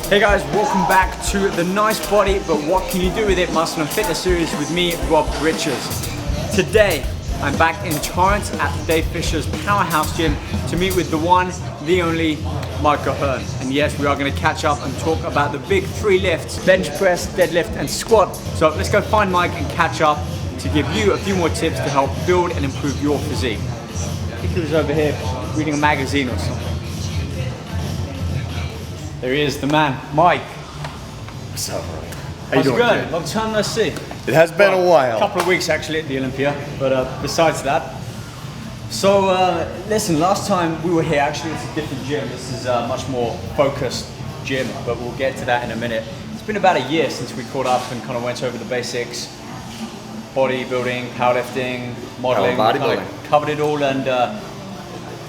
Hey guys, welcome back to the Nice Body, but What Can You Do With It Muscle and Fitness series with me, Rob Richards. Today, I'm back in Torrance at Dave Fisher's Powerhouse Gym to meet with the one, the only, Mike O'Hearn. And yes, we are going to catch up and talk about the big three lifts, bench press, deadlift and squat. So let's go find Mike and catch up to give you a few more tips to help build and improve your physique. I think he was over here reading a magazine or something. There he is, the man, Mike. What's up, Ryan? How's it going? Long time no see. It has been a while. A couple of weeks actually at the Olympia, but besides that. So listen, last time we were here, actually it's a different gym. This is a much more focused gym, but we'll get to that in a minute. It's been about a year since we caught up and kind of went over the basics. Bodybuilding, powerlifting, modeling, bodybuilding. Kind of covered it all, and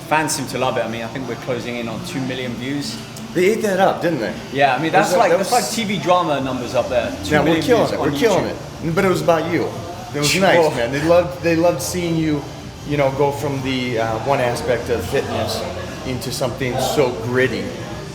fans seem to love it. I mean, I think we're closing in on 2 million views. They ate that up, didn't they? Yeah, I mean that's like TV drama numbers up there. Yeah, we're killing it. We're killing it. But it was about you. It was nice, man. They loved seeing you, go from the one aspect of fitness into something so gritty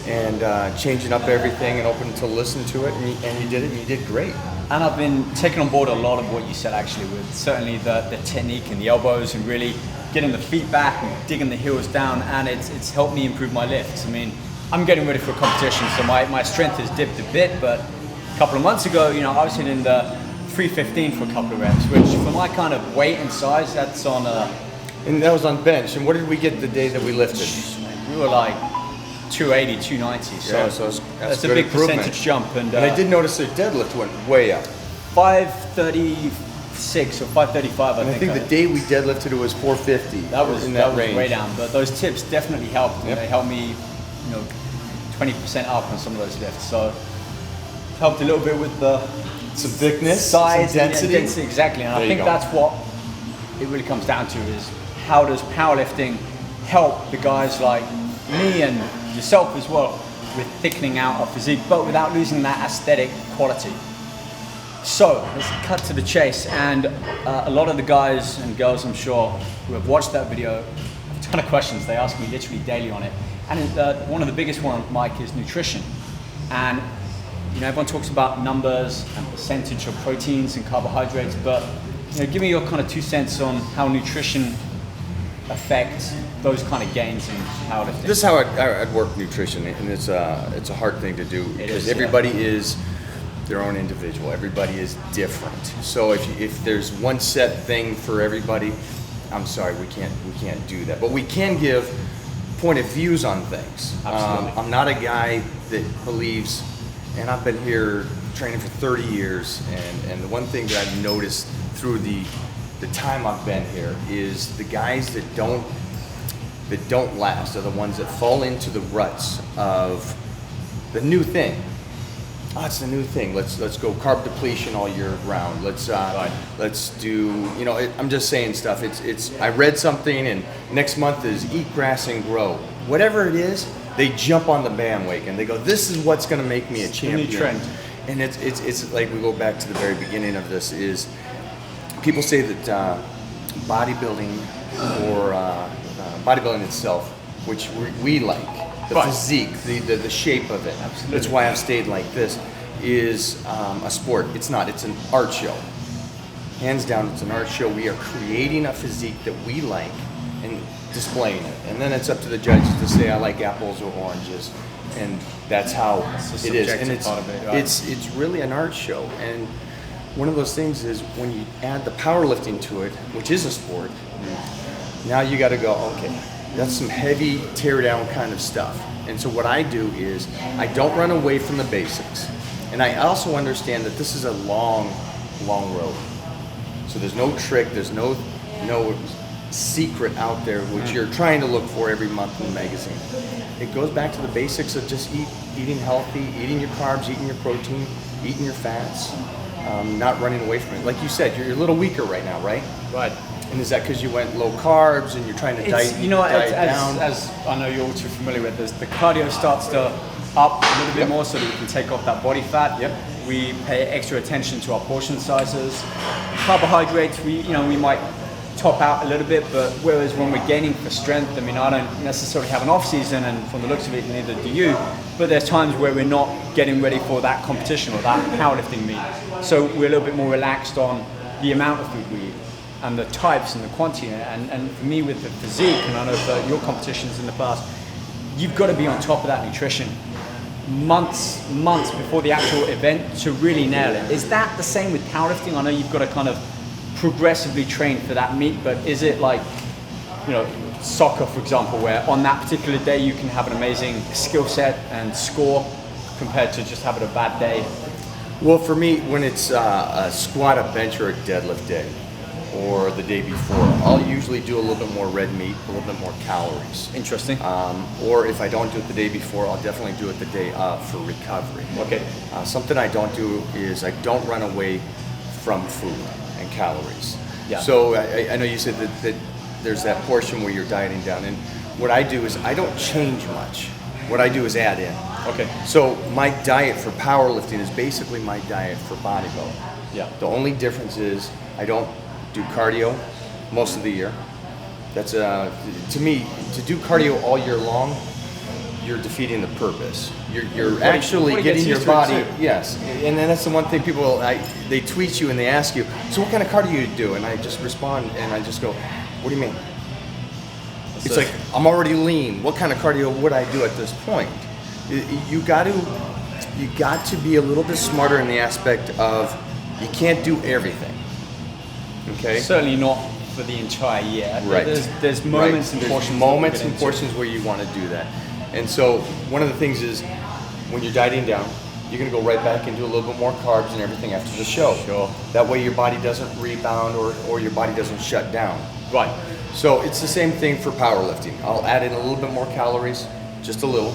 and changing up everything and open to listen to it. And you did it. And you did great. And I've been taking on board a lot of what you said actually, with certainly the technique and the elbows and really getting the feet back and digging the heels down, and it's helped me improve my lifts. I mean, I'm getting ready for a competition, so my strength has dipped a bit, but a couple of months ago, I was hitting the 315 for a couple of reps, which for my kind of weight and size, that's on And that was on bench. And what did we get the day that we lifted? We were like 280, 290, so that's a big percentage jump. And I did notice their deadlift went way up. 536 or 535, I think. I think the day we deadlifted it was 450. That was range. Way down, but those tips definitely helped. Yep. They helped me 20% up on some of those lifts, so helped a little bit with some thickness, size, some density. Exactly, and I think that's what it really comes down to, is how does powerlifting help the guys like me and yourself as well with thickening out our physique, but without losing that aesthetic quality. So let's cut to the chase, and a lot of the guys and girls, I'm sure, who have watched that video have a ton of questions. They ask me literally daily on it. And one of the biggest ones, Mike, is nutrition. And everyone talks about numbers and percentage of proteins and carbohydrates, but give me your kind of 2 cents on how nutrition affects those kind of gains in powerlifting. This is how I'd work nutrition, and it's a hard thing to do because everybody is their own individual. Everybody is different. So if there's one set thing for everybody, I'm sorry, we can't do that. But we can give point of views on things. I'm not a guy that believes, and I've been here training for 30 years, and the one thing that I've noticed through the time I've been here is the guys that don't last are the ones that fall into the ruts of the new thing. Oh, it's the new thing. Let's go carb depletion all year round. Let's do, I'm just saying stuff. It's I read something, and next month is eat grass and grow. Whatever it is, they jump on the bandwagon. They go, this is what's going to make me a champion. New trend. And it's like, we go back to the very beginning of this, is people say that bodybuilding or bodybuilding itself, which we like, the physique, the shape of it. Absolutely. That's why I've stayed like this, is a sport. It's not, it's an art show. Hands down, it's an art show. We are creating a physique that we like and displaying it. And then it's up to the judges to say, I like apples or oranges. And that's how it is. And it's really an art show. And one of those things is when you add the powerlifting to it, which is a sport, now you got to go, okay, that's some heavy tear down kind of stuff. And so what I do is I don't run away from the basics. And I also understand that this is a long road. So there's no trick, there's no secret out there which you're trying to look for every month in the magazine. It goes back to the basics of just eating healthy, eating your carbs, eating your protein, eating your fats, not running away from it. Like you said, you're a little weaker right now, right? Right. And is that because you went low carbs and you're trying to diet down? As I know you're all too familiar with this, the cardio starts to up a little bit more so that we can take off that body fat. Yep. We pay extra attention to our portion sizes. Carbohydrates, we might top out a little bit, but whereas when we're gaining for strength, I mean, I don't necessarily have an off season, and from the looks of it, neither do you, but there's times where we're not getting ready for that competition or that powerlifting meet. So we're a little bit more relaxed on the amount of food we eat and the types and the quantity. And for me with the physique, and I know for your competitions in the past, you've got to be on top of that nutrition months before the actual event to really nail it. Is that the same with powerlifting? I know you've got to kind of progressively train for that meet, but is it like, you know, soccer, for example, where on that particular day you can have an amazing skill set and score compared to just having a bad day? Well, for me, when it's a squat, a bench, or a deadlift day, or the day before, I'll usually do a little bit more red meat, a little bit more calories. Interesting. Or if I don't do it the day before, I'll definitely do it the day of for recovery. Okay. Something I don't do is I don't run away from food and calories. Yeah. So I know you said that there's that portion where you're dieting down, and what I do is I don't change much. What I do is add in. Okay. So my diet for powerlifting is basically my diet for bodybuilding. Yeah. The only difference is I don't do cardio most of the year. That's to me, to do cardio all year long, you're defeating the purpose. You're actually getting your body, yes. And then that's the one thing people, they tweet you and they ask you, so what kind of cardio do you do? And I just respond and I just go, what do you mean? It's like, I'm already lean. What kind of cardio would I do at this point? You got to be a little bit smarter in the aspect of you can't do everything. Okay. Certainly not for the entire year. Right. There's moments and There's portions. moments and portions where you want to do that. And so one of the things is when you're dieting down, you're going to go right back and do a little bit more carbs and everything after the show. Sure. That way your body doesn't rebound or your body doesn't shut down. Right. So it's the same thing for powerlifting. I'll add in a little bit more calories, just a little,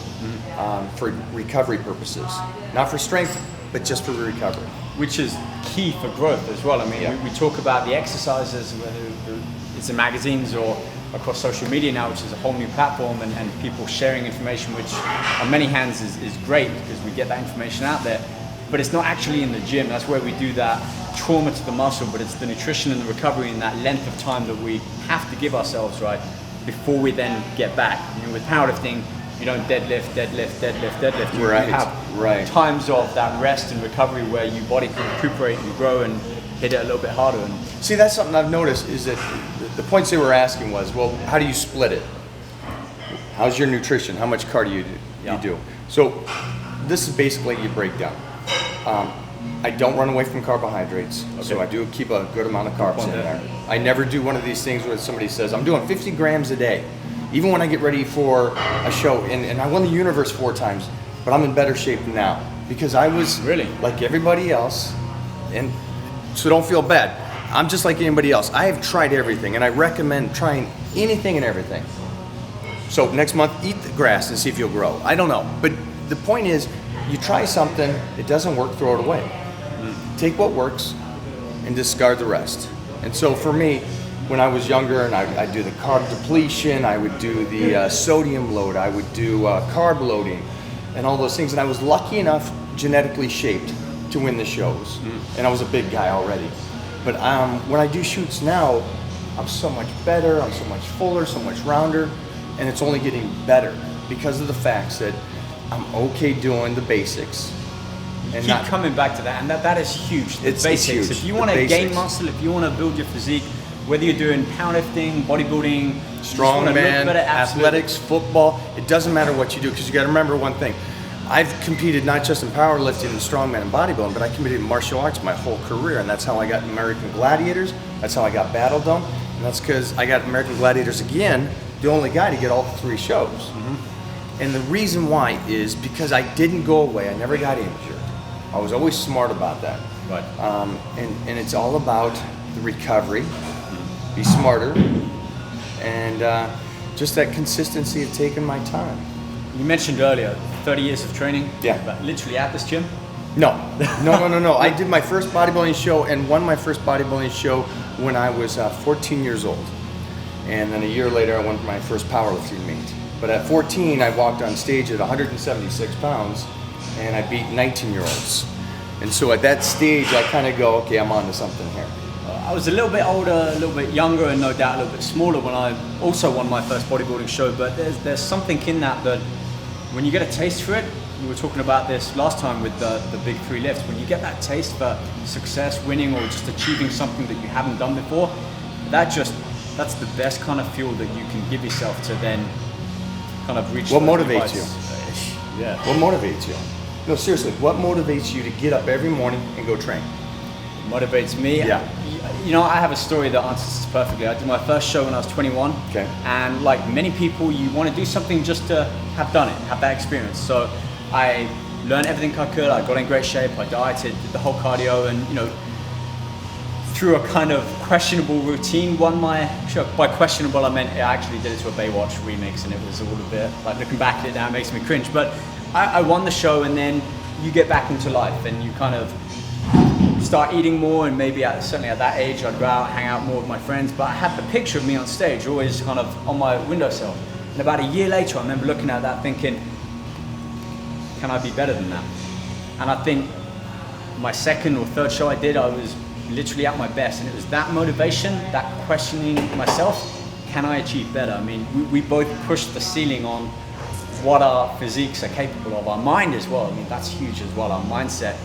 for recovery purposes. Not for strength, but just for recovery. Which is key for growth as well. I mean, Yeah. we talk about the exercises, whether it's in magazines or across social media now, which is a whole new platform, and people sharing information, which on many hands is great because we get that information out there. But it's not actually in the gym. That's where we do that trauma to the muscle, but it's the nutrition and the recovery and that length of time that we have to give ourselves, right, before we then get back. I mean, with powerlifting, you don't deadlift. Right, You have right. times of that rest and recovery where your body can recuperate and grow and hit it a little bit harder. And See, that's something I've noticed is that the points they were asking was, well, how do you split it? How's your nutrition? How much cardio you do? So this is basically your breakdown. I don't run away from carbohydrates, so I do keep a good amount of carbs in there. I never do one of these things where somebody says, I'm doing 50 grams a day. Even when I get ready for a show, and I won the universe 4 times, but I'm in better shape now because I was Really? like everybody else, and so don't feel bad. I'm just like anybody else. I have tried everything, and I recommend trying anything and everything. So next month, eat the grass and see if you'll grow. I don't know, but the point is, you try something, it doesn't work, throw it away. Take what works and discard the rest. And so for me, when I was younger and I'd do the carb depletion, I would do the sodium load, I would do carb loading and all those things. And I was lucky enough, genetically shaped, to win the shows. And I was a big guy already. But when I do shoots now, I'm so much better, I'm so much fuller, so much rounder, and it's only getting better because of the facts that I'm okay doing the basics. And keep coming back to that, and that is huge. The It's basics. huge. If you The want to gain basics. muscle, if you want to build your physique, whether you're doing powerlifting, bodybuilding, strongman, athletics, football, it doesn't matter what you do, because you got to remember one thing. I've competed not just in powerlifting and strongman and bodybuilding, but I competed in martial arts my whole career, and that's how I got American Gladiators, that's how I got Battle Dome, and that's because I got American Gladiators again, the only guy to get all 3 shows. And the reason why is because I didn't go away, I never got injured. I was always smart about that. Right. And it's all about the recovery, be smarter, and just that consistency of taking my time. You mentioned earlier 30 years of training. Yeah. But literally at this gym. No. I did my first bodybuilding show and won my first bodybuilding show when I was 14 years old. And then a year later, I won my first powerlifting meet. But at 14, I walked on stage at 176 pounds, and I beat 19-year-olds. And so at that stage, I kind of go, okay, I'm on to something here. I was a little bit older, a little bit younger, and no doubt a little bit smaller when I also won my first bodybuilding show. But there's something in that when you get a taste for it, we were talking about this last time with the big 3 lifts. When you get that taste for success, winning, or just achieving something that you haven't done before, that's the best kind of fuel that you can give yourself to then kind of reach. What motivates you? Yeah. What motivates you? No, seriously, what motivates you to get up every morning and go train? Motivates me. Yeah. You know, I have a story that answers this perfectly. I did my first show when I was 21. Okay. And like many people, you want to do something just to have done it, have that experience. So I learned everything I could. I got in great shape. I dieted, did the whole cardio, and through a kind of questionable routine, won my show. By questionable, I meant I actually did it to a Baywatch remix, and it was all a bit like, looking back at it now, it makes me cringe. But I won the show, and then you get back into life, and you kind of start eating more, and maybe certainly at that age I'd go out, hang out more with my friends, but I had the picture of me on stage always kind of on my windowsill. And about a year later I remember looking at that thinking, can I be better than that? And I think my second or third show I did, I was literally at my best, and it was that motivation, that questioning myself, can I achieve better? I mean, we both pushed the ceiling on what our physiques are capable of, our mind as well. I mean, that's huge as well, our mindset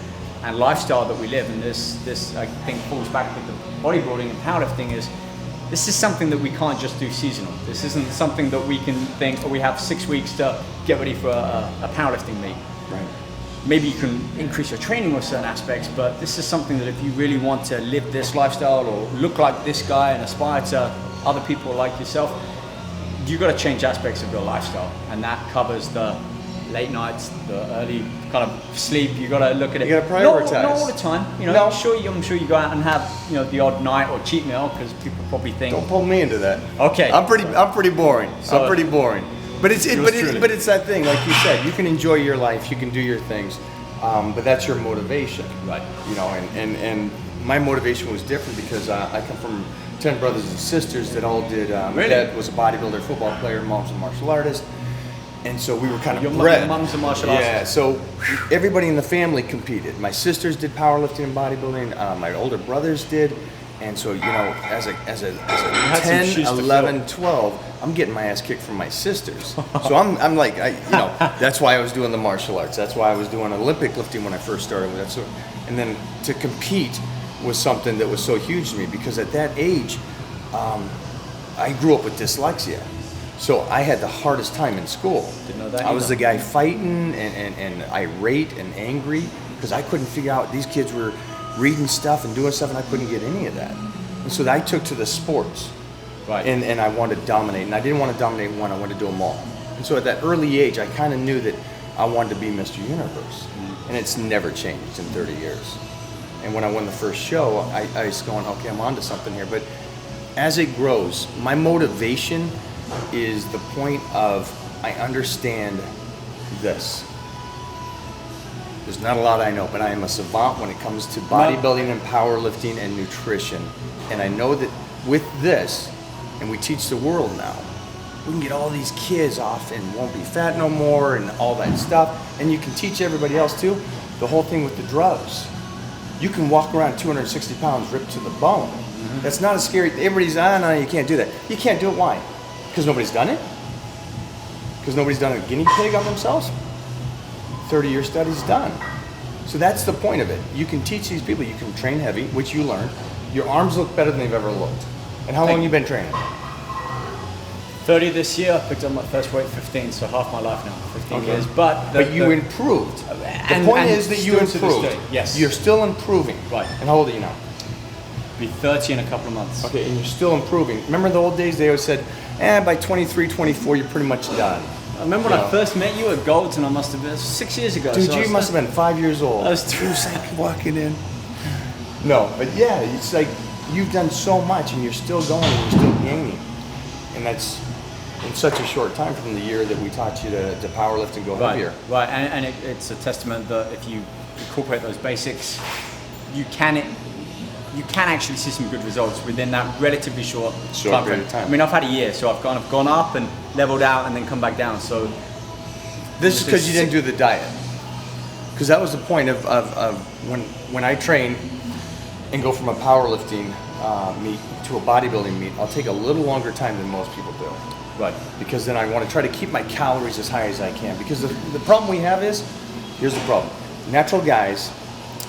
and lifestyle that we live. And this I think falls back with the bodybuilding and powerlifting this is something that we can't just do seasonal. This isn't something that we can think, we have 6 weeks to get ready for a powerlifting meet. Right. Maybe you can increase your training with certain aspects, but this is something that if you really want to live this lifestyle or look like this guy and aspire to other people like yourself, you've got to change aspects of your lifestyle. And that covers the late nights, the early kind of sleep. You got to look at it. You got to prioritize. Not all the time. No. I'm sure you go out and have the odd night or cheat meal, because people probably think. Don't pull me into that. Okay. I'm pretty boring. So I'm pretty boring. But it's that thing, like you said, you can enjoy your life, you can do your things, but that's your motivation. Right. And my motivation was different because I come from 10 brothers and sisters that all did. My dad was a bodybuilder, football player, mom's a martial artist. And so we were kind of bred. Your mom's a martial artist. Yeah, so everybody in the family competed. My sisters did powerlifting and bodybuilding. My older brothers did. And so, as a 10, 11, 12, I'm getting my ass kicked from my sisters. So I'm like, that's why I was doing the martial arts. That's why I was doing Olympic lifting when I first started with that. So, and then to compete was something that was so huge to me, because at that age, I grew up with dyslexia. So I had the hardest time in school. Didn't know that I was the guy fighting and irate and angry because I couldn't figure out, these kids were reading stuff and doing stuff, and I couldn't get any of that. And so I took to the sports. Right. And I wanted to dominate. And I didn't want to dominate one, I wanted to do them all. And so at that early age, I kind of knew that I wanted to be Mr. Universe. And it's never changed in 30 years. And when I won the first show, I was going, okay, I'm onto something here. But as it grows, my motivation is the point of, I understand this. There's not a lot I know, but I am a savant when it comes to bodybuilding and powerlifting and nutrition. And I know that with this, and we teach the world now, we can get all these kids off and won't be fat no more and all that stuff. And you can teach everybody else too, the whole thing with the drugs. You can walk around 260 pounds ripped to the bone. Mm-hmm. That's not a scary, everybody's, no, you can't do that. You can't do it, why? Because nobody's done it? Because nobody's done a guinea pig on themselves? 30-year studies done. So that's the point of it. You can teach these people, you can train heavy, which you learned. Your arms look better than they've ever looked. And how long have you been training? 30 this year. I picked up my first weight 15, so half my life now, 15 years. But you improved. The point is that you improved. Yes. You're still improving. Right. And how old are you now? Be 30 in a couple of months. Okay, and you're still improving. Remember the old days, they always said, by 23, 24, you're pretty much done. I remember when I first met you at Gold's, and I must have been 6 years ago. Dude, so you must have been 5 years old. I was like walking in. No, but yeah, it's like you've done so much and you're still going and you're still gaining. And that's in such a short time from the year that we taught you to power lift and go heavier. Right, and it's a testament that if you incorporate those basics, you can actually see some good results within that relatively short time period of time. I mean, I've had a year, so I've kind of gone up and leveled out and then come back down. So this is because you didn't do the diet. Because that was the point of when I train and go from a powerlifting meet to a bodybuilding meet, I'll take a little longer time than most people do. Right. Because then I want to try to keep my calories as high as I can. Because the problem we have is, here's the problem. Natural guys,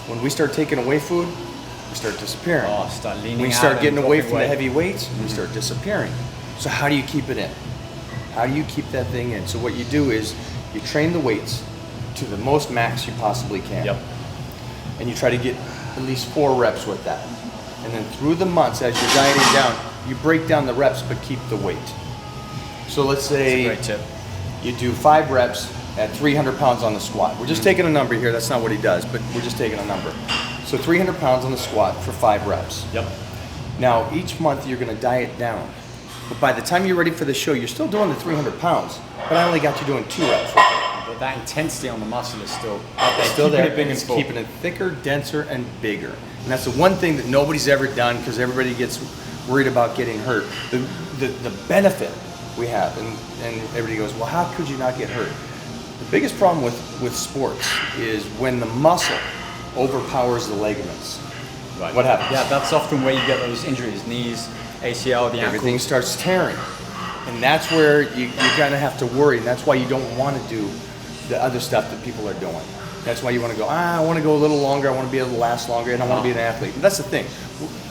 when we start taking away food, we start disappearing. Oh, start leaning we out start and getting away from the weight. heavy weights, we start disappearing. So how do you keep it in? How do you keep that thing in? So what you do is you train the weights to the most max you possibly can. Yep. And you try to get at least 4 reps with that. And then through the months, as you're dieting down, you break down the reps but keep the weight. So let's say That's a great tip. you do 5 reps at 300 pounds on the squat. We're just taking a number here. That's not what he does, but we're just taking a number. So 300 pounds on the squat for 5 reps. Yep. Now, each month you're going to diet down. But by the time you're ready for the show, you're still doing the 300 pounds, but I only got you doing 2 reps with it. But that intensity on the muscle is still It's still there, Keeping it big and and it's full. keeping it thicker, denser, and bigger. And that's the one thing that nobody's ever done because everybody gets worried about getting hurt. The benefit we have, and everybody goes, well, how could you not get hurt? The biggest problem with sports is when the muscle overpowers the ligaments. Right. What happens? Yeah, that's often where you get those injuries, knees, ACL, the ankle. Everything starts tearing. And that's where you kind of have to worry. And that's why you don't want to do the other stuff that people are doing. That's why you want to go, I want to go a little longer. I want to be able to last longer. And I want to be an athlete. And that's the thing.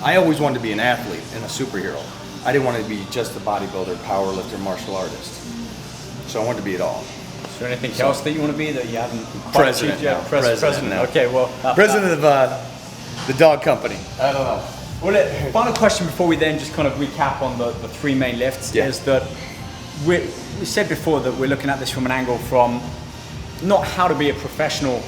I always wanted to be an athlete and a superhero. I didn't want to be just a bodybuilder, powerlifter, martial artist. So I wanted to be it all. Is there anything else that you want to be that you haven't quite President achieved yet? now. President now. Okay, well. President of the dog company. I don't know. Well, final question before we then just kind of recap on the 3 main lifts is that we said before that we're looking at this from an angle from not how to be a professional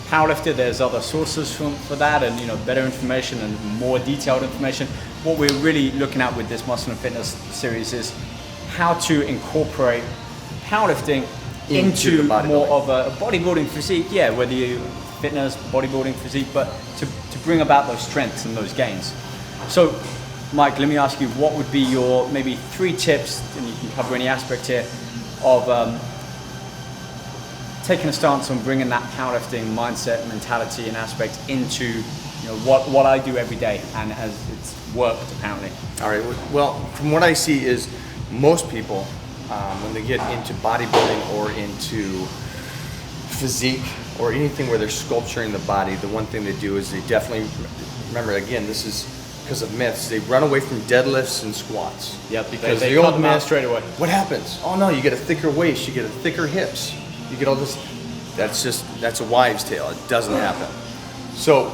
powerlifter. There's other sources for that, and better information and more detailed information. What we're really looking at with this Muscle and Fitness series is how to incorporate powerlifting into more of a bodybuilding physique. Yeah, whether you fitness, bodybuilding physique, but to bring about those strengths and those gains. So, Mike, let me ask you, what would be your maybe 3 tips, and you can cover any aspect here, of taking a stance on bringing that powerlifting mindset, mentality, and aspect into what I do every day, and as it's worked apparently. All right. Well, from what I see is most people, when they get into bodybuilding or into physique or anything where they're sculpturing the body, the one thing they do is they definitely remember. Again, this is because of myths. They run away from deadlifts and squats. Yep, because they the cut old them out myth, straight away. What happens? Oh no, you get a thicker waist, you get a thicker hips, you get all this. That's a wives' tale. It doesn't happen. So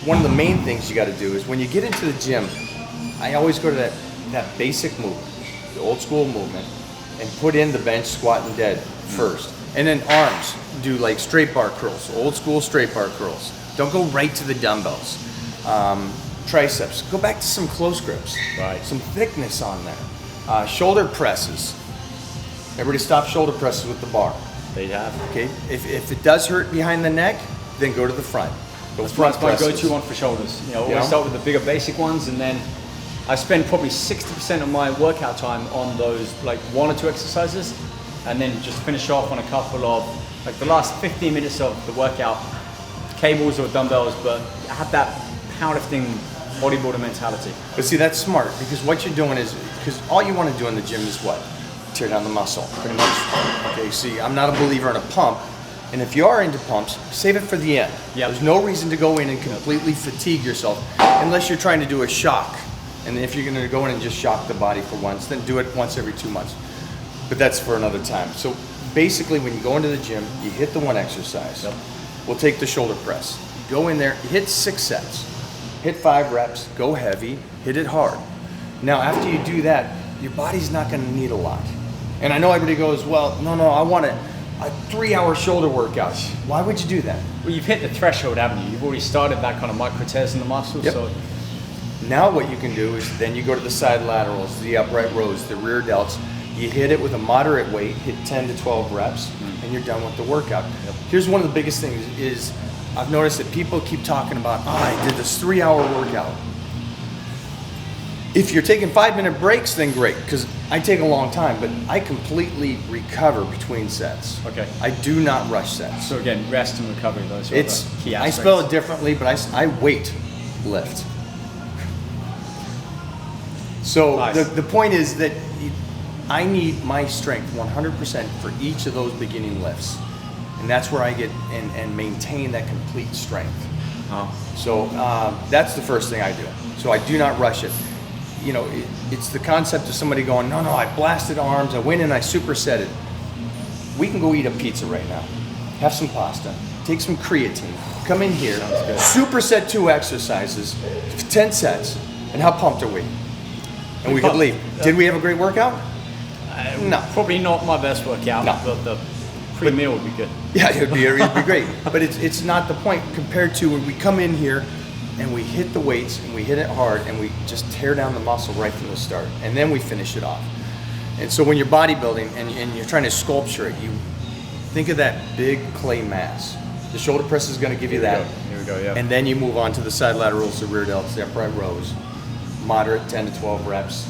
one of the main things you got to do is when you get into the gym, I always go to that basic movement, the old school movement, and put in the bench, squat, and dead first. And then arms, do like straight bar curls, old school straight bar curls. Don't go right to the dumbbells. Triceps, go back to some close grips, Right. some thickness on there. Shoulder presses. Everybody stop shoulder presses with the bar. They have. Okay, if it does hurt behind the neck, then go to the front. Go front That's my presses. go-to one for shoulders. Always Yeah. start with the bigger basic ones, and then I spend probably 60% of my workout time on those like 1 or 2 exercises, and then just finish off on a couple of like the last 15 minutes of the workout, cables or dumbbells, but have that powerlifting bodybuilder mentality. But see, that's smart because what you're doing is, because all you want to do in the gym is what? Tear down the muscle, pretty much. Okay, see, I'm not a believer in a pump, and if you are into pumps, save it for the end. Yep. There's no reason to go in and completely fatigue yourself unless you're trying to do a shock. And if you're going to go in and just shock the body for once, then do it once every 2 months. But that's for another time. So basically, when you go into the gym, you hit the one exercise. Yep. We'll take the shoulder press. Go in there, hit 6 sets. Hit 5 reps, go heavy, hit it hard. Now, after you do that, your body's not gonna need a lot. And I know everybody goes, well, no, I want a 3-hour shoulder workout. Why would you do that? Well, you've hit the threshold, haven't you? You've already started that kind of micro tears in the muscle. Yep. So Now what you can do is then you go to the side laterals, the upright rows, the rear delts. You hit it with a moderate weight, hit 10 to 12 reps, and you're done with the workout. Yep. Here's one of the biggest things is I've noticed that people keep talking about, I did this 3-hour workout. If you're taking 5-minute breaks, then great, because I take a long time, but I completely recover between sets. Okay. I do not rush sets. So again, rest and recovery, those are the key I aspects. spell it differently, but I weight lift. So Nice. the point is that I need my strength 100% for each of those beginning lifts. And that's where I get and maintain that complete strength. So that's the first thing I do. So I do not rush it. You know, it's the concept of somebody going, no, I blasted arms, I went in, I supersetted. We can go eat a pizza right now. Have some pasta, take some creatine, come in here, superset 2 exercises, 10 sets, and how pumped are we? And we could leave. Did we have a great workout? No. Probably not my best workout, No. but the pre-meal would be good. Yeah, it'd be great. But it's not the point compared to when we come in here and we hit the weights and we hit it hard and we just tear down the muscle right from the start. And then we finish it off. And so when you're bodybuilding and you're trying to sculpture it, you think of that big clay mass. The shoulder press is going to give you that. Here we go, yeah. And then you move on to the side laterals, the rear delts, the upright rows, moderate 10 to 12 reps.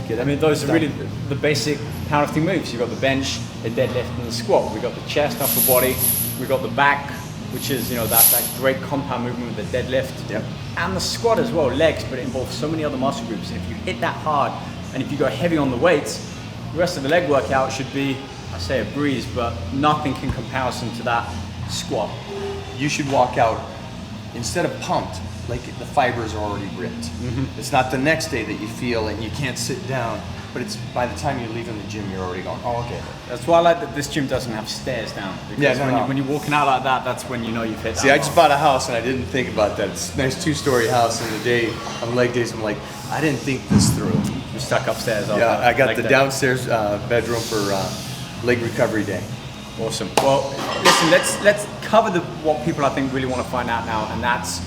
I mean, those are really the basic powerlifting moves. You've got the bench, the deadlift, and the squat. We've got the chest, upper body. We've got the back, which is, you know, that great compound movement with the deadlift. Yep. And the squat as well, legs, but it involves so many other muscle groups. And if you hit that hard, and if you go heavy on the weights, the rest of the leg workout should be, I say a breeze, but nothing in comparison to that squat. You should walk out, instead of pumped, like the fibers are already ripped. It's not the next day that you feel and you can't sit down, but it's by the time you're leaving the gym, you're already going, oh, okay. That's why I like that this gym doesn't have stairs down. Because Yeah, no. when you're walking out like that, that's when you know you've hit See, that I just bought a house and I didn't think about that. It's a nice 2-story house, and the day, on leg days, I'm like, I didn't think this through. You're stuck upstairs. Yeah, I got like the that. downstairs bedroom for leg recovery day. Awesome. Well, listen, let's cover what people I think really want to find out now, and that's,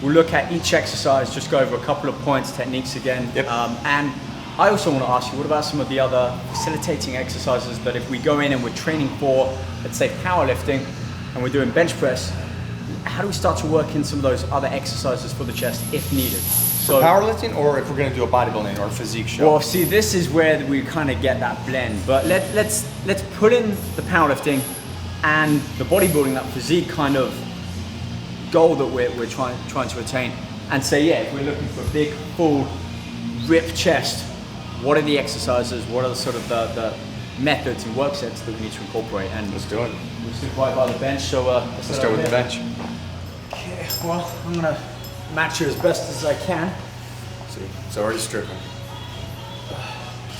we'll look at each exercise, just go over a couple of points, techniques again. Yep. And I also want to ask you, what about some of the other facilitating exercises that if we go in and we're training for, let's say, powerlifting, and we're doing bench press, how do we start to work in some of those other exercises for the chest if needed? For powerlifting, or if we're going to do a bodybuilding or a physique show? Well, see, this is where we kind of get that blend. But let's put in the powerlifting and the bodybuilding, that physique kind of goal that we're trying to attain, and say, yeah, if we're looking for a big, full, ripped chest, what are the exercises? What are the sort of the methods and work sets that we need to incorporate? And Let's do it. we'll sit right by the bench. So Let's start with the bench. Okay. Well, I'm gonna match you as best as I can. See, it's already stripping.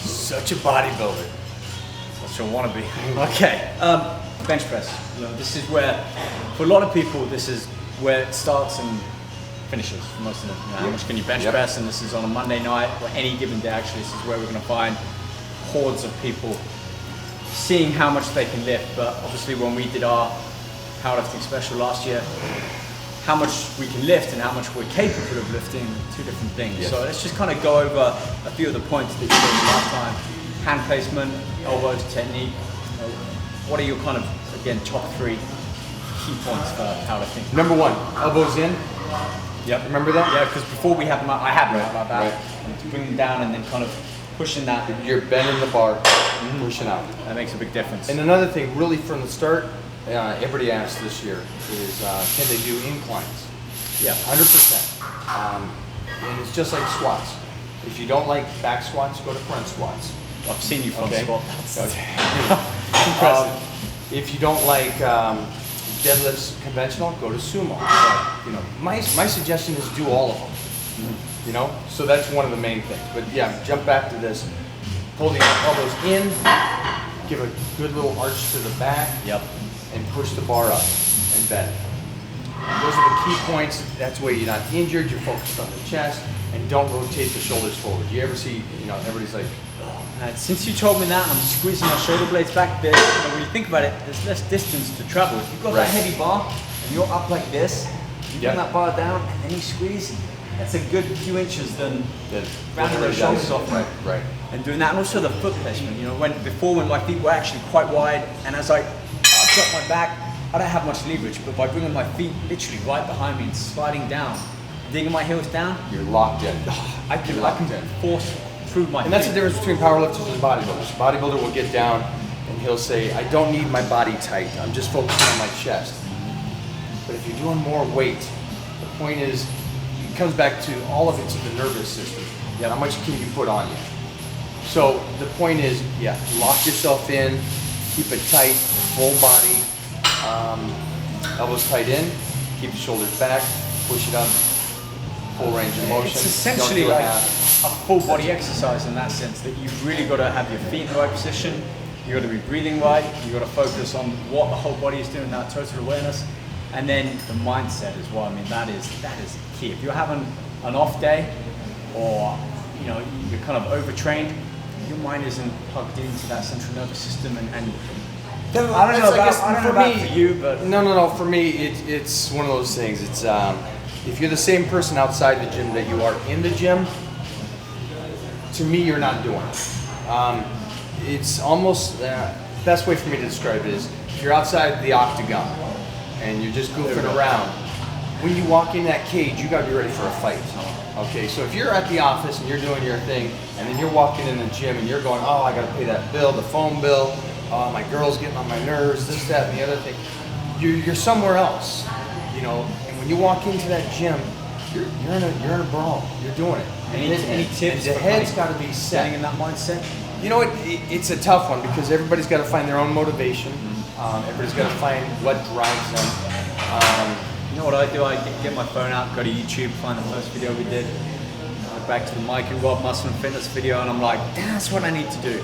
Such a bodybuilder. That's what I want to be. Okay, bench press. You know, this is where, for a lot of people, this is where it starts and finishes for most of them. You know, how much can you bench press? And this is on a Monday night, or any given day actually. This is where we're going to find hordes of people seeing how much they can lift. But obviously when we did our powerlifting special last year, how much we can lift and how much we're capable of lifting, two different things. Yes. So let's just kind of go over a few of the points that you did last time. Hand placement, elbows, technique. You know, what are your kind of, again, top 3 key points for powerlifting? Number 1, elbows in. Yep. Remember that? Yeah, because before we had them out, I had them out like that. Right. And to bring them down and then kind of pushing that, You're bending the bar, pushing out. that makes a big difference. And another thing, really from the start, everybody asked this year is, can they do inclines? Yeah. 100%. And it's just like squats. If you don't like back squats, go to front squats. I've seen you front Okay. squat. If you don't like deadlifts conventional, go to sumo. You know, my suggestion is do all of them. You know, so that's one of the main things. But yeah, jump back to this. Pull the elbows in, give a good little arch to the back, Yep. and push the bar up and bend. Those are the key points. That's where you're not injured. You're focused on the chest, and don't rotate the shoulders forward. You ever see, you know, everybody's like, Since you told me that, and I'm squeezing my shoulder blades back there, you know, when you think about it, there's less distance to travel. If you've got that heavy bar and you're up like this, you bring that bar down and then you squeeze, that's a good few inches than rounding those shoulders off. Right. And doing that, and also the foot placement. You know, when my feet were actually quite wide, and as I arch up my back, I don't have much leverage, but by bringing my feet literally right behind me and sliding down, digging my heels down, You're locked in. I can force through my And that's feet. the difference between powerlifters and bodybuilders. Bodybuilder will get down and he'll say, I don't need my body tight. I'm just focusing on my chest. But if you're doing more weight, the point is, it comes back to all of it's in the nervous system. How much can you put on you? So the point is, lock yourself in, keep it tight, full body, elbows tight in, keep the shoulders back, push it up, full range of motion. It's essentially Don't do like half. a full body exercise in that sense, that you've really got to have your feet in the right position, you've got to be breathing right, you've got to focus on what the whole body is doing, that total awareness, and then the mindset as well. I mean, that is key. If you're having an off day, or you're kind of overtrained, your mind isn't plugged into that central nervous system, and I don't know about for you, but no. For me, it's one of those things. It's if you're the same person outside the gym that you are in the gym, to me, you're not doing it. It's almost best way for me to describe it is if you're outside the octagon and you're just goofing around. When you walk in that cage, you got to be ready for a fight. Okay, so if you're at the office and you're doing your thing, and then you're walking in the gym and you're going, oh, I got to pay that bill, the phone bill. Oh, my girl's getting on my nerves. This, that, and the other thing. You're somewhere else, And when you walk into that gym, you're in a brawl. You're doing it. Any tips? The head's got to be set. Getting in that mindset. You know what? It's a tough one because everybody's got to find their own motivation. Everybody's got to find what drives them. You know what I do? I get my phone out, go to YouTube, find the first video we did, go back to the Mike and Rob Muscle and Fitness video, and I'm like, that's what I need to do.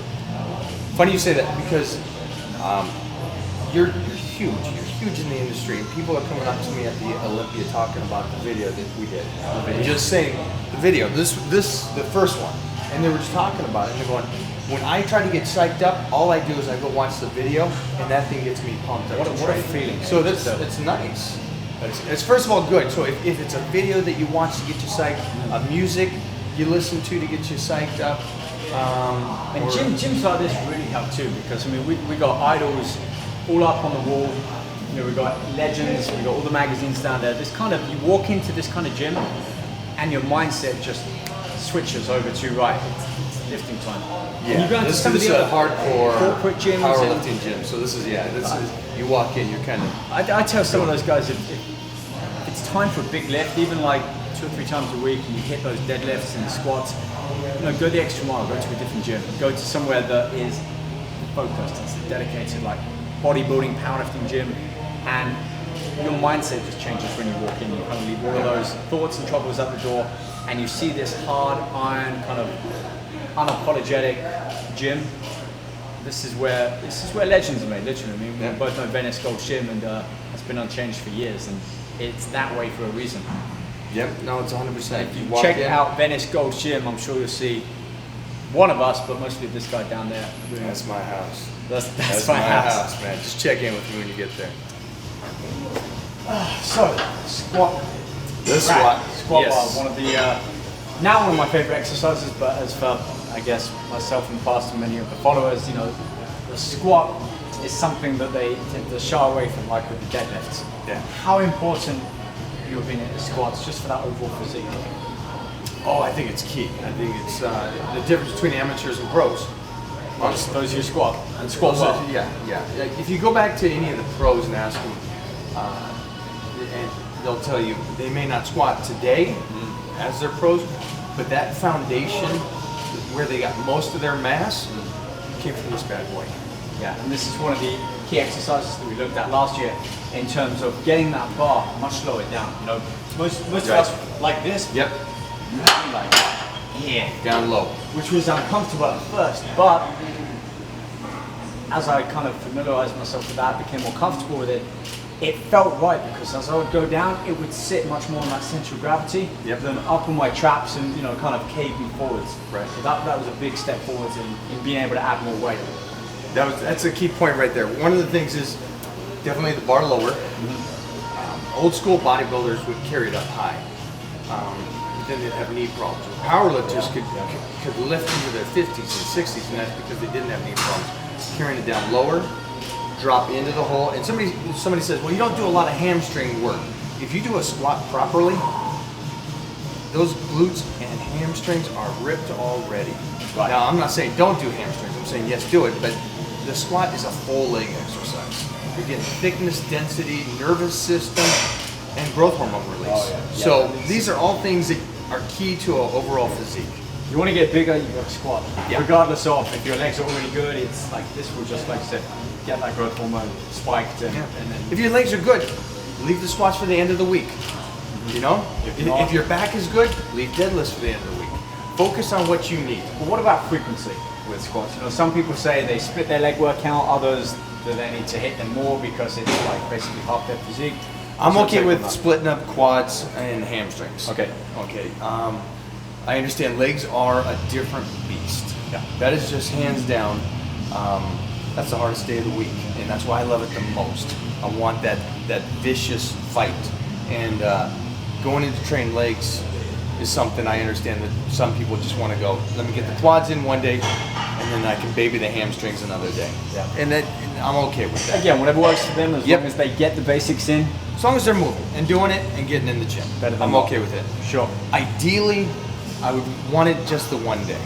Funny you say that because you're huge. You're huge in the industry, and people are coming up to me at the Olympia talking about the video that we did. And just saying the video, this the first one, and they were just talking about it, and they're going, when I try to get psyched up, all I do is I go watch the video, and that thing gets me pumped up. What a feeling! So it's nice. It's first of all good. So if it's a video that you watch to get you psyched, music you listen to get you psyched up. And gyms like this really help too, because I mean we got idols all up on the wall. We got legends. We got all the magazines down there. This kind of, you walk into this kind of gym, and your mindset just switches over to it's lifting time. Yeah, and you go into this some is of the a hardcore corporate gyms, powerlifting gym. So this is you walk in, you're kind of. I tell some of those guys if it's time for a big lift, even like 2 or 3 times a week, and you hit those deadlifts and squats, go the extra mile, go to a different gym, go to somewhere that is focused, it's a dedicated like bodybuilding, powerlifting gym, and your mindset just changes when you walk in. You kind of leave all of those thoughts and troubles at the door, and you see this hard iron, kind of unapologetic gym. This is where legends are made, literally. I mean, we both know Venice Gold's Gym, and it's been unchanged for years, and it's that way for a reason. Yep, no, it's 100%. If you check out Venice Gold's Gym, I'm sure you'll see one of us, but mostly this guy down there. That's my house. That's my house, man. Just check in with me when you get there. So, squat. The squat. Squat bar, one of the now one of my favorite exercises, but as for I guess myself and past and many of the followers, the squat is something that they tend to shy away from, like with the deadlifts. Yeah. How important you have been at the squats just for that overall physique? Oh, I think it's key. I think it's the difference between amateurs and pros. Honestly, those who squat and squat well. Yeah. If you go back to any of the pros and ask them, and they'll tell you they may not squat today as their pros, but that foundation where they got most of their mass came from this bad boy. Yeah, and this is one of the key exercises that we looked at last year in terms of getting that bar much slower down. Most of us like this. Yep. Like here, down low, which was uncomfortable at first, but as I kind of familiarized myself with that, became more comfortable with it, it felt right, because as I would go down, it would sit much more on that central gravity than up on my traps and kind of cave me forwards. Right. So that was a big step forwards in being able to add more weight. That's a key point right there. One of the things is definitely the bar lower. Old school bodybuilders would carry it up high. Then they'd have knee problems. Powerlifters could lift into their 50s and 60s, and that's because they didn't have knee problems. Carrying it down lower, drop into the hole, and somebody says, well, you don't do a lot of hamstring work. If you do a squat properly, those glutes and hamstrings are ripped already. Right. Now, I'm not saying don't do hamstrings. I'm saying yes, do it, but the squat is a full leg exercise. You're getting thickness, density, nervous system, and growth hormone release. Oh, yeah. So these are all things that are key to an overall physique. You want to get bigger, you got to squat. Yeah. Regardless of if your legs are already good, it's like this will just, like I said, get that growth hormone spiked, and then If your legs are good, leave the squats for the end of the week. You know, if your back is good, leave deadlifts for the end of the week. Focus on what you need. But what about frequency with squats? You know, some people say they split their leg workout, others that they need to hit them more because it's like basically half their physique. I'm What's your okay take on with that? splitting up quads and hamstrings. Okay. Okay. I understand legs are a different beast. Yeah. That is just hands down. That's the hardest day of the week, and that's why I love it the most. I want that vicious fight, and going into train legs is something I understand that some people just want to go, let me get the quads in one day, and then I can baby the hamstrings another day. Yeah. And I'm okay with that. Again, whatever works for them, as Yep. long as they get the basics in. As long as they're moving and doing it and getting in the gym, Better than I'm not. okay with it. Sure. Ideally, I would want it just the one day.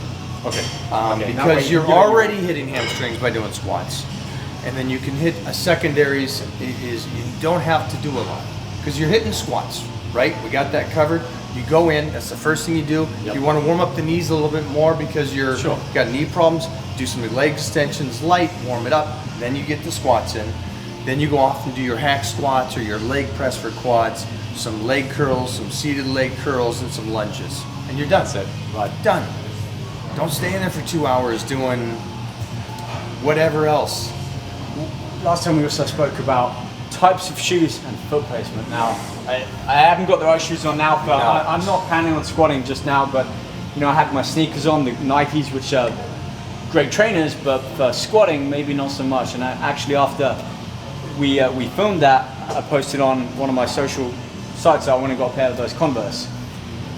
Okay. Okay, that way Because you you're give it your- already hitting hamstrings by doing squats. And then you can hit a secondaries is you don't have to do a lot. Because you're hitting squats, right? We got that covered. You go in, that's the first thing you do. Yep. You want to warm up the knees a little bit more because you're Sure. got knee problems. Do some leg extensions light, warm it up. Then you get the squats in. Then you go off and do your hack squats or your leg press for quads, some leg curls, some seated leg curls, and some lunges. And you're done. That's it. Right. Done. Don't stay in there for 2 hours doing whatever else. Last time we also spoke about types of shoes and foot placement. Now, I haven't got the right shoes on now, but No. I'm not planning on squatting just now. But you know, I had my sneakers on, the Nikes, which are great trainers, but for squatting, maybe not so much. And actually, after we filmed that, I posted on one of my social sites. I went and got a pair of those Converse.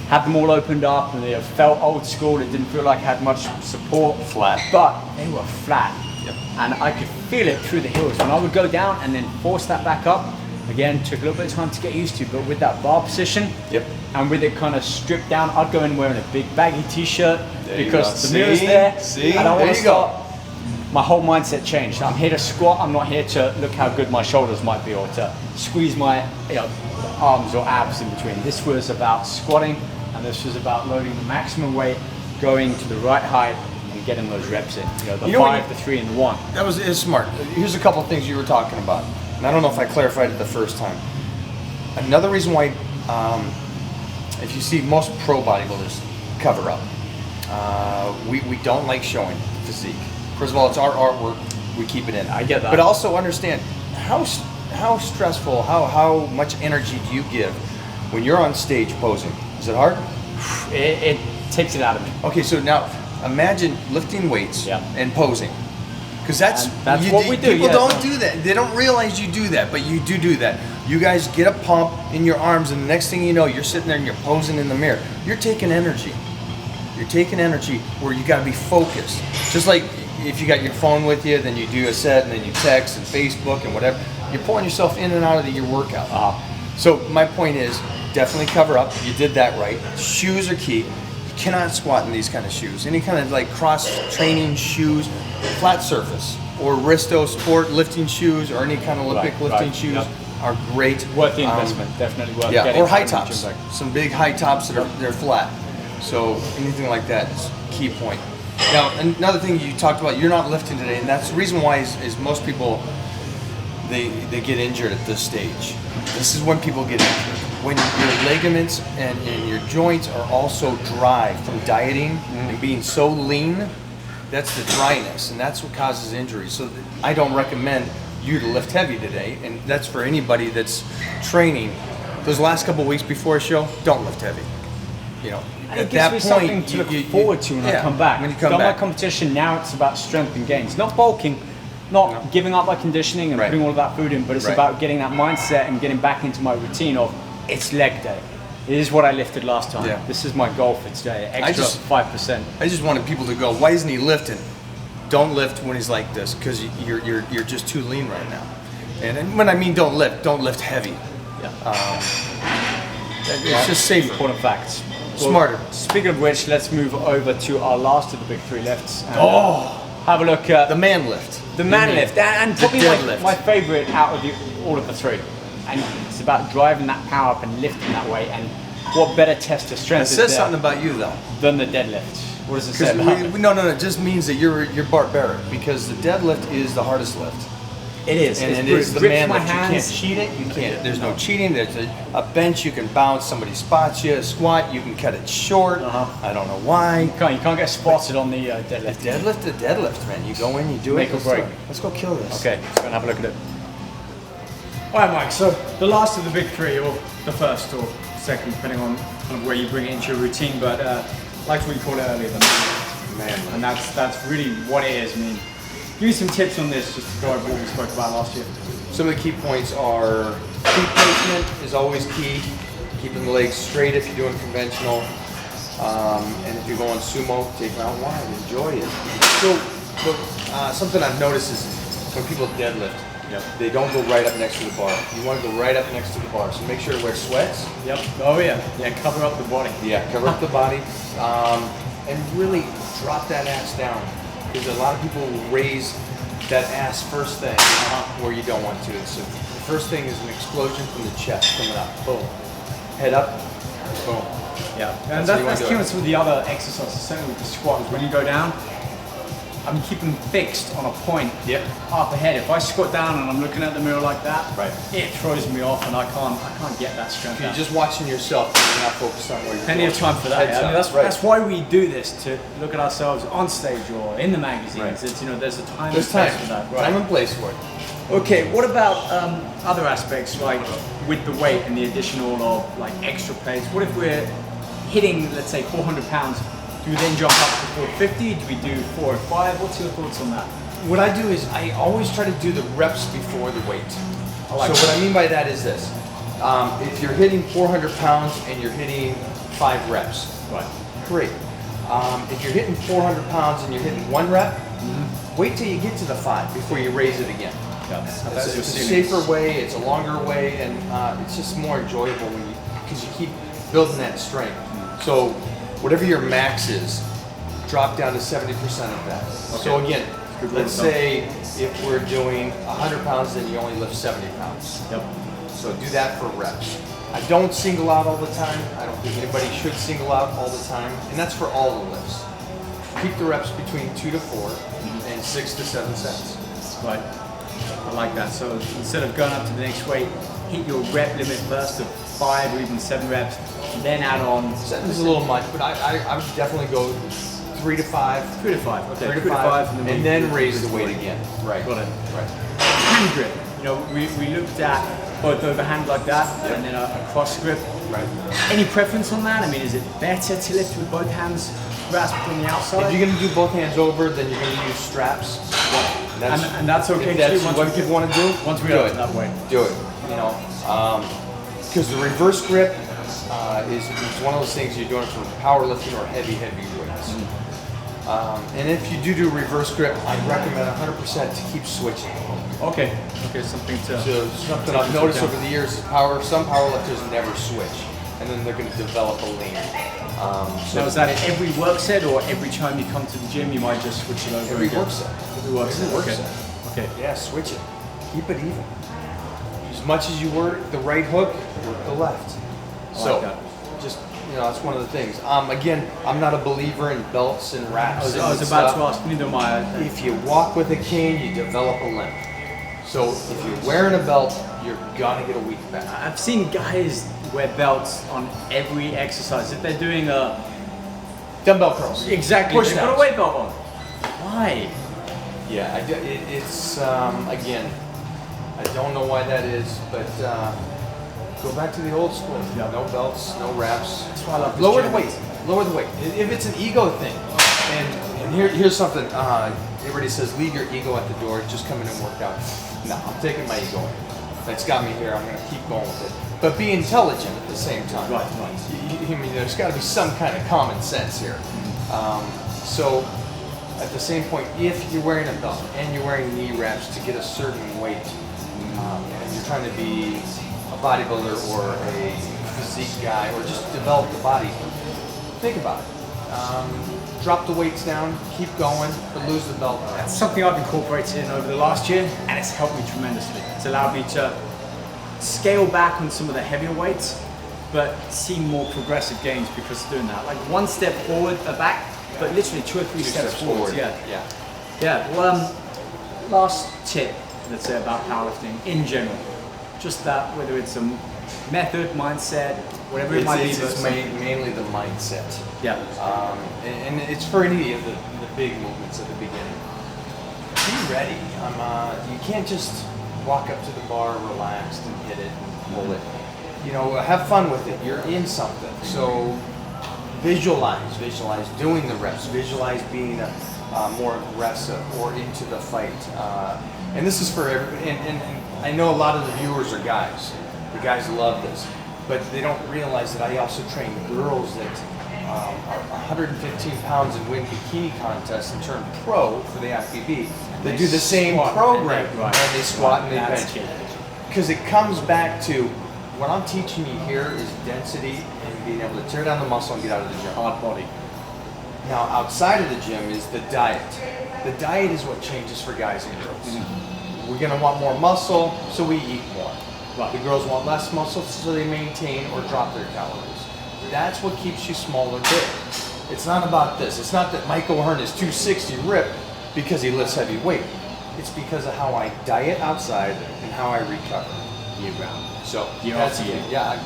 Had them all opened up, and they felt old school. It didn't feel like it had much support. Flat. But they were flat. Yep. And I could feel it through the heels. When I would go down and then force that back up, again, took a little bit of time to get used to, but with that bar position, Yep. and with it kind of stripped down, I'd go in wearing a big baggy t-shirt There you because go. the mirror's See? there. See? I don't There want to you go. start. My whole mindset changed. I'm here to squat. I'm not here to look how good my shoulders might be or to squeeze my arms or abs in between. This was about squatting, and this was about loading the maximum weight, going to the right height, and getting those reps in. You know, the You know what 5, the 3, and the 1. That was smart. Here's a couple of things you were talking about, and I don't know if I clarified it the first time. Another reason why, if you see most pro bodybuilders cover up, we don't like showing physique. First of all, it's our artwork. We keep it in. I get that. But also understand how stressful, how much energy do you give when you're on stage posing? Is it hard? It takes it out of me. Okay, so now imagine lifting weights Yeah. and posing. Because that's what we do, People yeah. don't do that. They don't realize you do that, but you do that. You guys get a pump in your arms, and the next thing you know, you're sitting there and you're posing in the mirror. You're taking energy. You're taking energy where you got to be focused. Just like if you got your phone with you, then you do a set, and then you text and Facebook and whatever. You're pulling yourself in and out of your workout. So my point is, definitely cover up. You did that right. Shoes are key. You cannot squat in these kind of shoes. Any kind of like cross-training shoes, flat surface, or Risto sport lifting shoes, or any kind of Olympic Right, lifting right, shoes yep. are great. Worth the investment, definitely worth Yeah, getting or high to the gym tops. bag. Some big high tops that are they're flat. So anything like that is a key point. Now another thing you talked about, you're not lifting today, and that's the reason why is most people they get injured at this stage. This is when people get injured. When your ligaments and your joints are also dry from dieting and being so lean, that's the dryness, and that's what causes injuries. So I don't recommend you to lift heavy today, and that's for anybody that's training. Those last couple weeks before a show, don't lift heavy. You know, And at it that gives me point, something to look you- forward to when I yeah, come back. When you come Done back. my competition, now it's about strength and gains. Not bulking, not giving up my conditioning and Right. putting all of that food in, but it's Right. about getting that mindset and getting back into my routine of it's leg day. It is what I lifted last time. Yeah. This is my goal for today. Extra just- 5%. I just wanted people to go, why isn't he lifting? Don't lift when he's like this, because you're just too lean right now. And when I mean don't lift heavy. Yeah. It's just safer. Important facts. Smarter. Speaking of which, let's move over to our last of the big 3 lifts. And, Oh, have a look at the man lift. the man lift, and The probably deadlift. my favorite out of all of the 3. And it's about driving that power up and lifting that weight. And what better test of It strength says is there something about you though. than the deadlift? What does it say about it? No, it just means that you're barbaric, because the deadlift is the hardest lift. It is. And it is the man lift. You can't cheat it. You can't. There's no cheating. There's a bench. You can bounce. Somebody spots you. A squat. You can cut it short. I don't know why. You can't get spotted on the deadlift. The deadlift, man. You go in. You do it. Make or break. Let's go kill this. Okay, let's go and have a look at it. All right, Mike. So the last of the big three, or the first or second, depending on kind of where you bring it into your routine, but like we called it earlier, the man. And that's really what it is. I mean, give me some tips on this, just to go over what we spoke about last year. Some of the key points are feet placement is always key. Keeping the legs straight if you're doing conventional. And if you're going sumo, take them out wide, enjoy it. So something I've noticed is when people deadlift, they don't go right up next to the bar. You want to go right up next to the bar. So make sure to wear sweats. Yep. Oh yeah. Yeah, cover up the body. Yeah, cover up the body. And really drop that ass down. Because a lot of people will raise that ass first thing where you don't want to. So the first thing is an explosion from the chest coming up. Boom. Head up. Boom. Yeah. And that's key with the other exercises. Certainly with the squat, is when you go down, I'm keeping fixed on a point up ahead. If I squat down and I'm looking at the mirror like that, it throws me off, and I can't get that strength. You're just watching yourself, you're not focused on where you're plenty going. of time for that. I mean, that's why we do this, to look at ourselves on stage or in the magazines. It's, there's a time and place for that. Time and place for it. Okay, what about other aspects, like with the weight and the additional of like extra plates? What if we're hitting, let's say, 400 pounds? Do we then jump up to 450? Do we do 405? What's your thoughts on that? What I do is I always try to do the reps before the weight. So what I mean by that is this. If you're hitting 400 pounds and you're hitting 5 reps, great. If you're hitting 400 pounds and you're hitting 1 rep, wait till you get to the 5 before you raise it again. It's a safer way, it's a longer way, and it's just more enjoyable because you keep building that strength. So whatever your max is, drop down to 70% of that. So again, let's say if we're doing 100 pounds, then you only lift 70 pounds. So do that for reps. I don't single out all the time. I don't think anybody should single out all the time. And that's for all the lifts. Keep the reps between 2 to 4 and 6 to 7 sets. Right. I like that. So instead of going up to the next weight, hit your rep limit first of 5 or even 7 reps, then add on. 7 is a little much, but I would definitely go 3 to 5. 3 to 5. Okay. 3 to 5, and then raise the weight again. Right. Got it. Right. Hand grip. We looked at both overhand like that and then a cross grip. Right. Any preference on that? I mean, is it better to lift with both hands, grasp from the outside? If you're going to do both hands over, then you're going to use straps. And that's okay too. That's what you want to do. Once we do it that way. Do it. Because the reverse grip is one of those things you're doing for powerlifting or heavy weights. And if you do reverse grip, I recommend 100% to keep switching. Okay, something I've noticed over the years is some powerlifters never switch, and then they're going to develop a lean. So is that every work set, or every time you come to the gym you might just switch it over? Every work set. Every work set. Okay. Yeah, switch it. Keep it even. As much as you work the right hook, work the left. Just that's one of the things. Again, I'm not a believer in belts and wraps. I was about to ask. Neither am I. If you walk with a cane, you develop a limp. So if you're wearing a belt, you're gonna get a weak back. I've seen guys wear belts on every exercise. If they're doing a dumbbell curls, exactly, they've got a weight belt on. Why? Yeah, it's again, I don't know why that is, but go back to the old school. No belts, no wraps. That's why I love lower the weight. Lower the weight. If it's an ego thing, and here's something. Everybody says leave your ego at the door. Just come in and work out. No, I'm taking my ego in. That's got me here. I'm going to keep going with it. But be intelligent at the same time. Right. I mean, there's got to be some kind of common sense here. So, at the same point, if you're wearing a belt and you're wearing knee wraps to get a certain weight, and you're trying to be a bodybuilder or a physique guy or just develop the body, think about it. Drop the weights down, keep going, but lose the belt. That's something I've incorporated in over the last year, and it's helped me tremendously. It's allowed me to scale back on some of the heavier weights, but see more progressive gains because of doing that. Like one step forward, a back, but literally 2 or 3 steps forward. Yeah. Yeah. Yeah. Well, last tip, let's say, about powerlifting in general, just that, whether it's a method, mindset, whatever it might be. It's mainly the mindset. Yeah. And it's for any of the big movements at the beginning. Be ready. You can't just walk up to the bar relaxed and hit it and pull it. You know, have fun with it. You're in something. So visualize doing the reps. Visualize being more aggressive or into the fight. And this is for everybody. And I know a lot of the viewers are guys. The guys love this, but they don't realize that I also train girls that are 115 pounds and win bikini contests and turn pro for the FBB. They do the same program, and they squat and they bench. Because it comes back to what I'm teaching you here is density and being able to tear down the muscle and get out of the gym. Hard body. Now, outside of the gym is the diet. The diet is what changes for guys and girls. Mm-hmm. We're gonna want more muscle, so we eat more. Right. The girls want less muscle, so they maintain or drop their calories. That's what keeps you small or big. It's not about this. It's not that Mike O'Hearn is 260 ripped because he lifts heavy weight. It's because of how I diet outside and how I recover. Year round. So That's it. Yeah,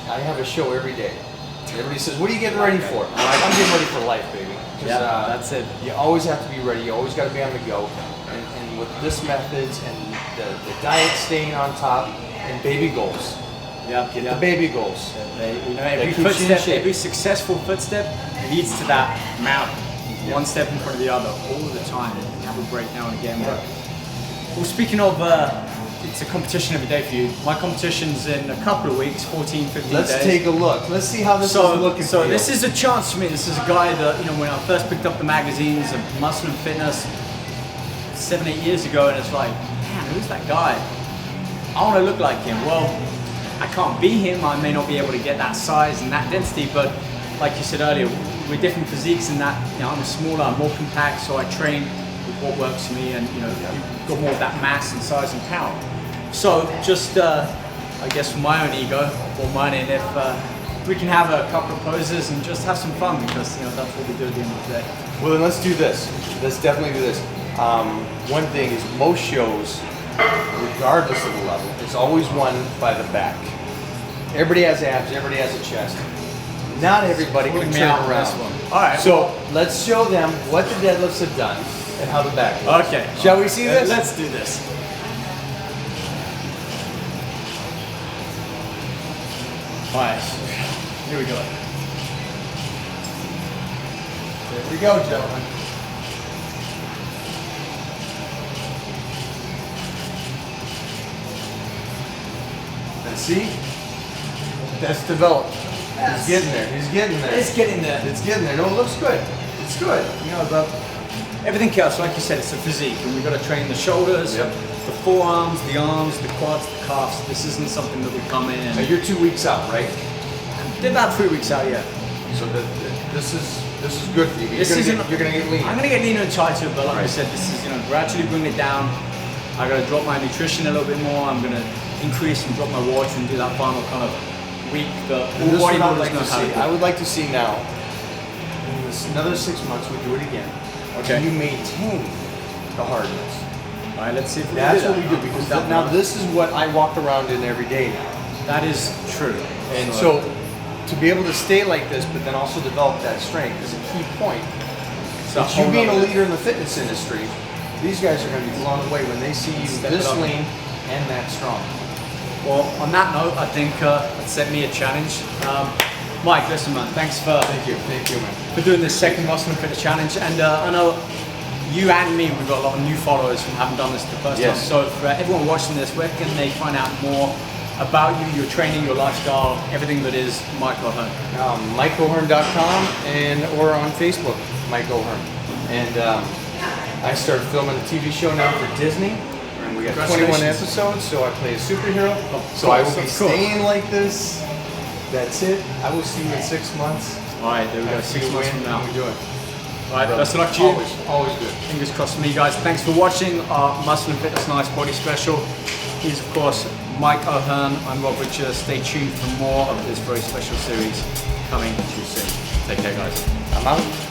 I have a show every day. Everybody says, "What are you getting ready for?" I'm getting ready for life, baby. Yeah, that's it. You always have to be ready. You always got to be on the go. And with this methods and the diet staying on top and baby goals. Yeah, Get the baby goals. Every footstep, every successful footstep leads to that mountain. Yeah. One step in front of the other, all the time. You have a break now and again. Yeah. Well, speaking of, it's a competition every day for you. My competition's in a couple of weeks, 14, 15 days. Let's take a look. Let's see how this is looking. So this is a chance for me. This is a guy that, when I first picked up the magazines of Muscle and Fitness 7, 8 years ago, and it's like, man, who's that guy? I want to look like him. Well, I can't be him. I may not be able to get that size and that density, but like you said earlier, we're different physiques in that, I'm smaller, I'm more compact, so I train with what works for me, and you've got more of that mass and size and power. So just, I guess for my own ego, or mine, and if we can have a couple of poses and just have some fun, because that's what we do at the end of the day. Well, then let's do this. Let's definitely do this. One thing is most shows, regardless of the level, it's always won by the back. Everybody has abs, everybody has a chest. Not everybody can turn around. All right. So let's show them what the deadlifts have done and how the back looks. Okay. Shall we see this? Let's do this. All right. Here we go. There we go, gentlemen. Let's see. That's developed. He's getting there. He's getting there. It's getting there. It's getting there. No, it looks good. It's good. But everything else, like you said, it's a physique, and we've got to train the shoulders, the forearms, the arms, the quads, the calves. This isn't something that we come in and... Now you're 2 weeks out, right? Did about 3 weeks out, yeah. So this is good for you. You're gonna get lean. I'm gonna get leaner and tighter, but like I said, this is gradually bring it down. I gotta drop my nutrition a little bit more. I'm gonna increase and drop my water and do that final kind of week that all bodybuilders know how to do. I would like to see now, in another 6 months, we do it again. Okay. You maintain the hardness. All right, let's see if we That's do that. what we do, because now this is what I walk around in every day now. That is true. And so to be able to stay like this, but then also develop that strength is a key point. So you being a leader in the fitness industry, these guys are going to be blown away when they see you this lean and that strong. Well, on that note, I think let's set me a challenge. Mike, listen, man, thanks for man, for doing this second Muscle and Fitness challenge. And I know you and me, we've got a lot of new followers who haven't done this the first time. So for everyone watching this, where can they find out more about you, your training, your lifestyle, everything that is Mike O'Hearn? MikeO'Hearn.com or on Facebook, Mike O'Hearn. And I started filming a TV show now for Disney. And we got 21 episodes, so I play a superhero. So I will be staying like this. That's it. I will see you in 6 months. All right, there we go. 6 months from now. We do it. All right, best of luck to you. Always good. Fingers crossed for me, guys. Thanks for watching our Muscle and Fitness Nice Body Special. He's, of course, Mike O'Hearn. I'm Rob Richards. Stay tuned for more of this very special series coming to you soon. Take care, guys. I'm out.